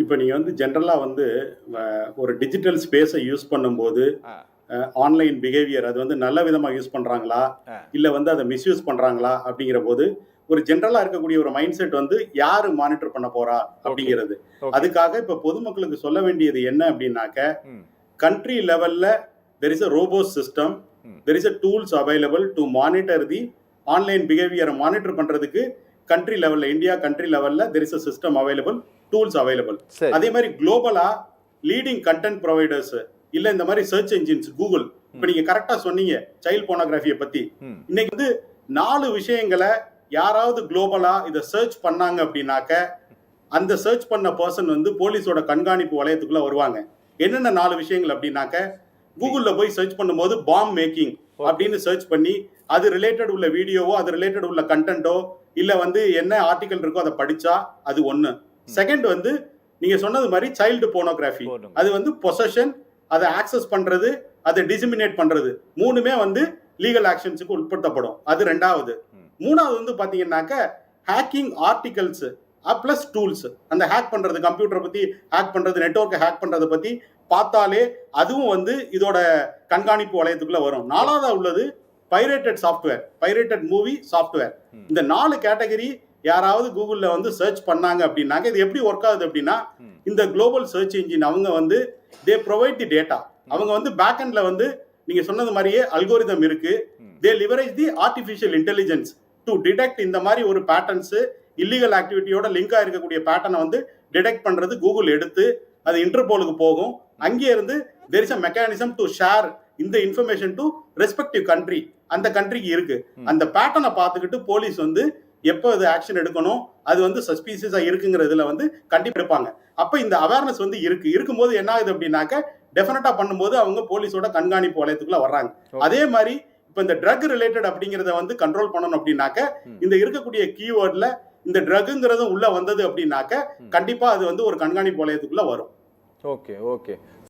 இப்போ நீங்க வந்து ஜென்ரலா வந்து ஒரு டிஜிட்டல் ஸ்பேஸை யூஸ் பண்ணும்போது ஆ, ஆன்லைன் பிஹேவியர் அது வந்து நல்ல விதமா யூஸ் பண்றாங்களா ஆ. இல்ல வந்து அதை மிஸ்யூஸ் பண்றாங்களா அப்படிங்கிற போது ஒரு ஜென்ரலா இருக்கக்கூடிய ஒரு மைண்ட் செட் வந்து யாரு மானிட்டர் பண்ண போறா அப்படிங்கிறது. ஓகே. அதுக்காக இப்ப பொதுமக்களுக்கு சொல்ல வேண்டியது என்ன அப்படின்னாக்க, ம், கண்ட்ரி லெவல்ல there is a robust system, ம். there is a tools available to monitor the online பிஹேவியரை மானிட்டர் பண்றதுக்கு கண்ட்ரி லெவல்ல இந்தியா கண்ட்ரி லெவல்ல there is a system available, tools available. சரி. அதே மாதிரி குளோபலா லீடிங் கண்டென்ட் ப்ரொவைடர்ஸ் இல்ல இந்த மாதிரி சர்ச் என்ஜின்ஸ் கூகுள், இப்ப நீங்க கரெக்டா சொன்னீங்க சைல்ட் போனோகிராஃபியை பத்தி. ம், இன்னைக்கு வந்து 4 விஷயங்களை யாராவது குளோபலா இதை சர்ச் பண்ணாங்க அப்படின்னாக்க அந்த சர்ச் பண்ண பர்சன் வந்து போலீஸோட கண்காணிப்பு வளையத்துக்குள்ள வருவாங்க. என்னென்ன 4 விஷயங்கள் அப்படின்னாக்க, கூகுள்ல போய் சர்ச் பண்ணும்போது பாம் மேக்கிங் அப்படின்னு சர்ச் பண்ணி அது ரிலேட்டட் உள்ள வீடியோவோ அது ரிலேட்டட் உள்ள கண்டென்ட்டோ இல்ல வந்து என்ன ஆர்டிகல் இருக்கோ அதை படிச்சா அது ஒண்ணு. செகண்ட் வந்து நீங்க சொன்னது மாதிரி சைல்டு போனோகிராஃபி, அது வந்து பொசஷன், அதை ஆக்சஸ் பண்றது, அதை டிசிமினேட் பண்றது, மூணுமே வந்து லீகல் ஆக்ஷன்ஸுக்கு உட்படுத்தப்படும். அது ரெண்டாவது. மூணாவது வந்து பாத்தீங்கன்னாக்க ஹேக்கிங் ஆர்டிகல்ஸ் பிளஸ் டூல்ஸ், அந்த ஹேக் பண்றது, கம்ப்யூட்டரை பத்தி ஹேக் பண்றது, நெட்வொர்க்கை ஹேக் பண்றதை பத்தி பார்த்தாலே அதுவும் வந்து இதோட கண்காணிப்பு வளையத்துக்குள்ள வரும். நாலாவதா உள்ளது pirated software, pirated movie software. இந்த 4 கேட்டகரி யாராவது கூகுள்ல வந்து சர்ச் பண்ணாங்க அப்படின்னாக்க இது எப்படி ஒர்க் ஆகுது அப்படின்னா, இந்த குளோபல் சர்ச் இன்ஜின் அவங்க வந்து தே ப்ரொவைட் தி டேட்டா. அவங்க வந்து பேக் எண்ட்ல வந்து நீங்க சொன்னது மாதிரியே அல்கோரிதம் இருக்கு. They leverage the artificial intelligence to detect இந்த மாதிரி ஒரு பேட்டர்ன்ஸ், இல்லீகல் ஆக்டிவிட்டியோட லிங்கா இருக்கக்கூடிய பேட்டர்னை வந்து டிடெக்ட் பண்றது கூகுள் எடுத்து அது இன்டர்போலுக்கு போகும். அங்கே இருந்து there is a mechanism to share இந்த இன்ஃபர்மேஷன் டு ரெஸ்பெக்டிவ் கண்ட்ரி, அந்த கண்ட்ரிக்கு இருக்கு. அந்த பேட்டர்னை பார்த்துக்கிட்டு போலீஸ் வந்து எப்போ அது ஆக்ஷன் எடுக்கணும், அது வந்து சஸ்பீசியஸா இருக்குங்கிறதுல வந்து கண்டிப்பா எடுப்பாங்க. அப்ப இந்த அவேர்னஸ் வந்து இருக்கும்போது என்ன ஆகுது அப்படின்னாக்க டெஃபினட்டா பண்ணும்போது அவங்க போலீஸோட கண்காணிப்பு வளையத்துக்குள்ள வர்றாங்க. அதே மாதிரி இப்ப இந்த ட்ரக் ரிலேட்டட் அப்படிங்கறத வந்து கண்ட்ரோல் பண்ணணும் அப்படின்னாக்க இந்த இருக்கக்கூடிய கீவேர்ட்ல இந்த ட்ரக்ங்கிறது உள்ள வந்தது அப்படின்னாக்க கண்டிப்பா அது வந்து ஒரு கண்காணிப்பு வளையத்துக்குள்ள வரும். Okay okay.